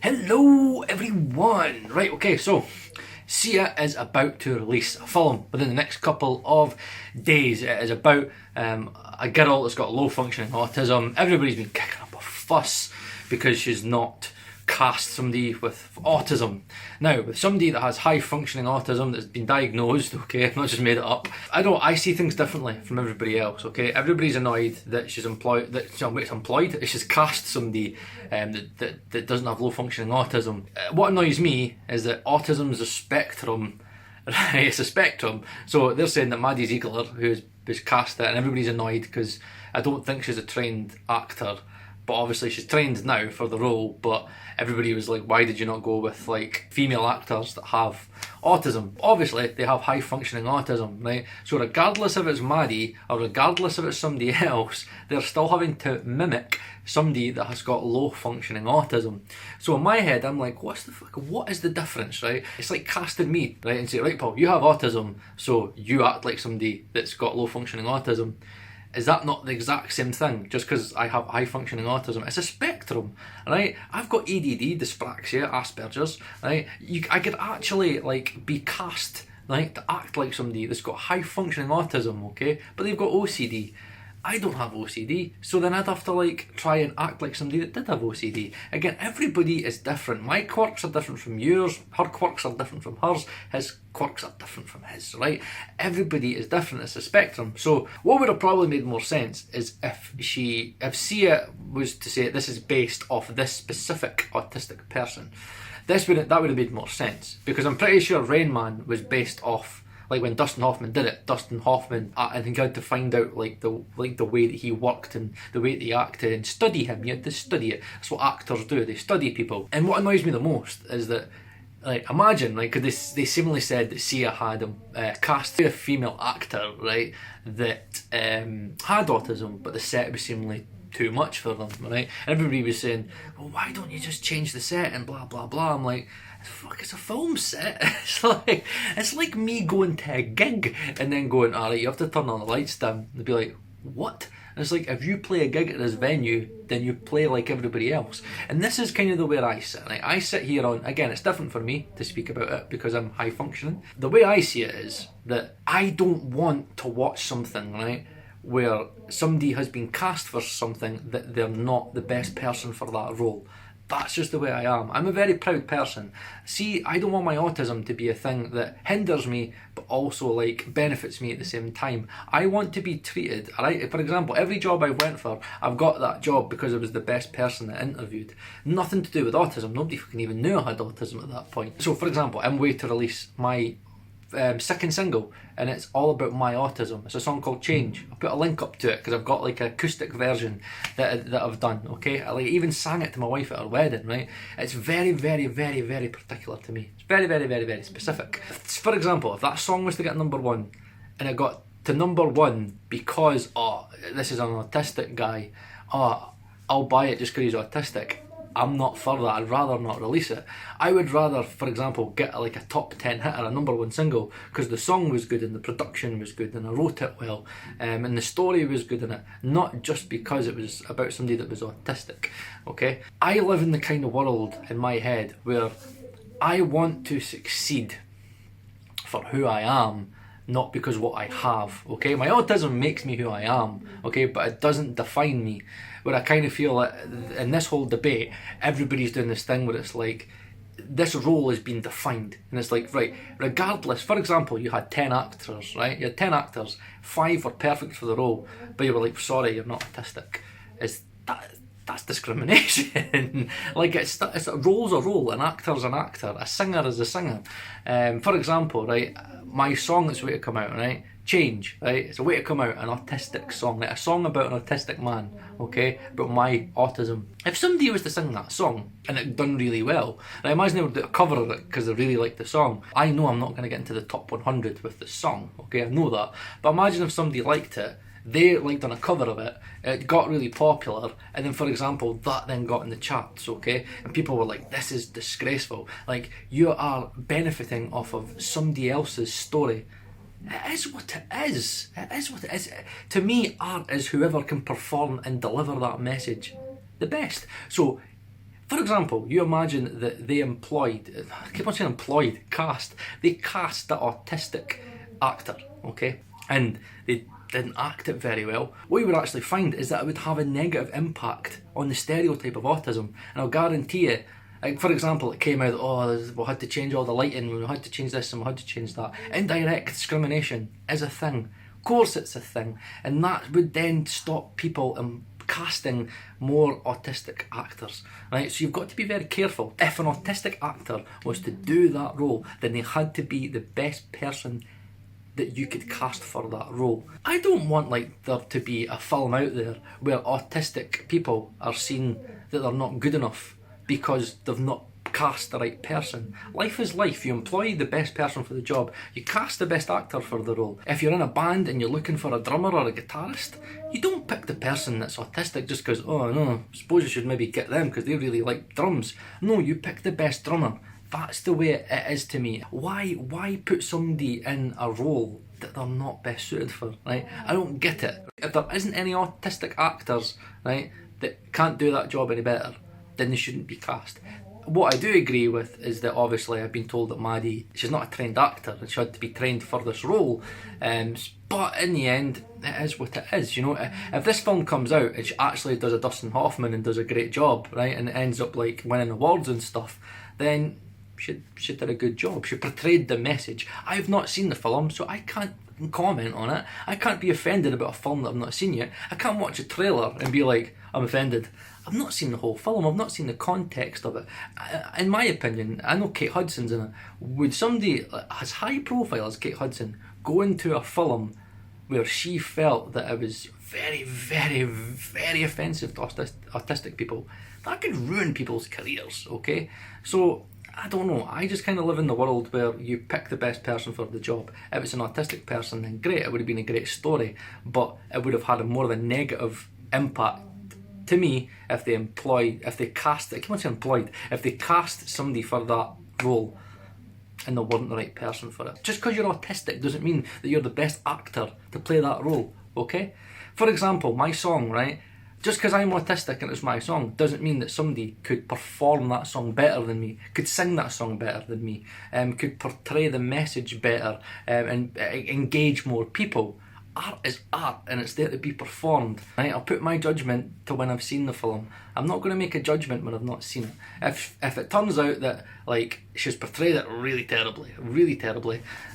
Hello everyone! Right, okay, so Sia is about to release a film within the next couple of days. It is about a girl that's got low functioning autism. Everybody's been kicking up a fuss because she's not cast somebody with autism. Now, with somebody that has high functioning autism that's been diagnosed, okay, I've not just made it up. I see things differently from everybody else, okay? Everybody's annoyed that she's she's cast somebody that doesn't have low functioning autism. What annoys me is that autism is a spectrum, right? It's a spectrum. So they're saying that Maddie Ziegler, who's cast it, and everybody's annoyed because I don't think she's a trained actor. But obviously she's trained now for the role, but everybody was like, why did you not go with like female actors that have autism? Obviously they have high functioning autism, right? So regardless if it's Maddie or regardless if it's somebody else, they're still having to mimic somebody that has got low functioning autism. So in my head I'm like, what is the difference, right? It's like casting me, right, and say, right Paul, you have autism, so you act like somebody that's got low functioning autism. Is that not the exact same thing? Just because I have high functioning autism, it's a spectrum, right? I've got ADD, dyspraxia, Asperger's, right? I could actually like be cast, right, to act like somebody that's got high functioning autism, okay? But they've got OCD. I don't have OCD, so then I'd have to like try and act like somebody that did have OCD. Again, everybody is different. My quirks are different from yours, her quirks are different from hers, his quirks are different from his, right? Everybody is different, it's a spectrum. So what would have probably made more sense is if Sia was to say this is based off this specific autistic person. That would have made more sense, because I'm pretty sure Rain Man was based off, like when Dustin Hoffman did it, Dustin Hoffman, I think, had to find out like the way that he worked and the way that he acted and study him. You had to study it. That's what actors do. They study people. And what annoys me the most is that, like, imagine, like, cause they seemingly said that Sia had cast a female actor, right, that had autism, but the set was seemingly too much for them, right? And everybody was saying, well, why don't you just change the set and blah blah blah. I'm like, fuck, it's a film set. It's like me going to a gig and then going, alright, you have to turn all the lights down. They'd be like, what? And it's like, if you play a gig at this venue, then you play like everybody else. And this is kind of the way I sit. Like, I sit here on, again, it's different for me to speak about it because I'm high functioning. The way I see it is that I don't want to watch something, right, where somebody has been cast for something that they're not the best person for that role. That's just the way I am. I'm a very proud person. See, I don't want my autism to be a thing that hinders me but also like benefits me at the same time. I want to be treated, alright? For example, every job I went for, I've got that job because I was the best person that interviewed. Nothing to do with autism. Nobody fucking even knew I had autism at that point. So for example, I'm waiting to release my second single, and it's all about my autism. It's a song called Change. I'll put a link up to it because I've got like an acoustic version that I've done, okay? I like even sang it to my wife at her wedding, right? It's very, very, very, very particular to me. It's very, very, very, very specific. For example, if that song was to get #1 and it got to #1 because, oh, this is an autistic guy, oh, I'll buy it just because he's autistic, I'm not for that. I'd rather not release it. I would rather, for example, get like a top 10 hit or a #1 single because the song was good and the production was good and I wrote it well, and the story was good in it, not just because it was about somebody that was autistic, okay? I live in the kind of world in my head where I want to succeed for who I am, not because what I have, okay? My autism makes me who I am, okay, but it doesn't define me. Where I kind of feel that in this whole debate, everybody's doing this thing where it's like, this role has been defined, and it's like, right, regardless, for example, you had 10 actors, right? You had 10 actors, 5 were perfect for the role, but you were like, sorry, you're not autistic. That's discrimination. Like, it's a role's a role, an actor's an actor, a singer is a singer. For example, right, my song that's way to come out, right, Change, right, it's a way to come out, an autistic song, like a song about an autistic man, okay, about my autism. If somebody was to sing that song and it done really well, and I imagine they would do a cover of it because they really like the song, I know I'm not going to get into the top 100 with the song, okay, I know that, but imagine if somebody liked it, they like done a cover of it, it got really popular, and then, for example, that then got in the charts, okay, and people were like, this is disgraceful, like, you are benefiting off of somebody else's story. It is what it is. It is what it is. To me, art is whoever can perform and deliver that message the best. So For example, you imagine that they employed, I keep on saying employed, they cast the autistic actor, okay, and they didn't act it very well. What you would actually find is that it would have a negative impact on the stereotype of autism, and I'll guarantee you, like for example, it came out, oh, we had to change all the lighting, we had to change this and we had to change that. Indirect discrimination is a thing. Of course it's a thing, and that would then stop people casting more autistic actors, right? So you've got to be very careful. If an autistic actor was to do that role, then they had to be the best person that you could cast for that role. I don't want like there to be a film out there where autistic people are seen that they're not good enough because they've not cast the right person. Life is life. You employ the best person for the job. You cast the best actor for the role. If you're in a band and you're looking for a drummer or a guitarist, you don't pick the person that's autistic just because, oh no, suppose you should maybe get them because they really like drums. No, you pick the best drummer. That's the way it is to me. Why put somebody in a role that they're not best suited for, right? I don't get it. If there isn't any autistic actors, right, that can't do that job any better, then they shouldn't be cast. What I do agree with is that obviously I've been told that Maddie, she's not a trained actor and she had to be trained for this role, but in the end it is what it is, you know. If this film comes out and she actually does a Dustin Hoffman and does a great job, right, and it ends up like winning awards and stuff, then she did a good job. She portrayed the message. I've not seen the film, so I can't comment on it. I can't be offended about a film that I've not seen yet. I can't watch a trailer and be like, I'm offended. I've not seen the whole film. I've not seen the context of it. In my opinion, I know Kate Hudson's in it. Would somebody as high profile as Kate Hudson go into a film where she felt that it was very, very, very offensive to autistic people? That could ruin people's careers, okay? So, I don't know, I just kind of live in the world where you pick the best person for the job. If it's an autistic person, then great, it would have been a great story, but it would have had a more of a negative impact to me if they cast somebody for that role and they weren't the right person for it. Just because you're autistic doesn't mean that you're the best actor to play that role, okay? For example, my song, right? Just because I'm autistic and it's my song doesn't mean that somebody could perform that song better than me, could sing that song better than me, could portray the message better, and engage more people. Art is art and it's there to be performed, right? I'll put my judgment to when I've seen the film. I'm not going to make a judgment when I've not seen it. If it turns out that like she's portrayed it really terribly,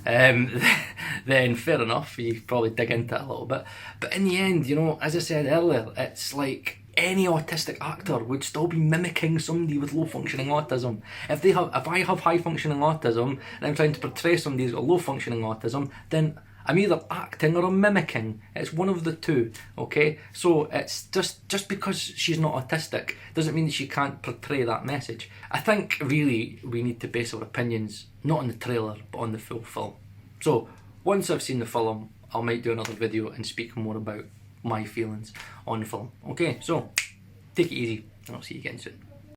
then fair enough, you probably dig into it a little bit. But in the end, you know, as I said earlier, it's like any autistic actor would still be mimicking somebody with low functioning autism. If I have high functioning autism and I'm trying to portray somebody who's got low functioning autism, then I'm either acting or I'm mimicking. It's one of the two, okay? So it's just because she's not autistic doesn't mean that she can't portray that message. I think really we need to base our opinions not on the trailer but on the full film. So once I've seen the film, I might do another video and speak more about my feelings on the film. Okay, so take it easy and I'll see you again soon.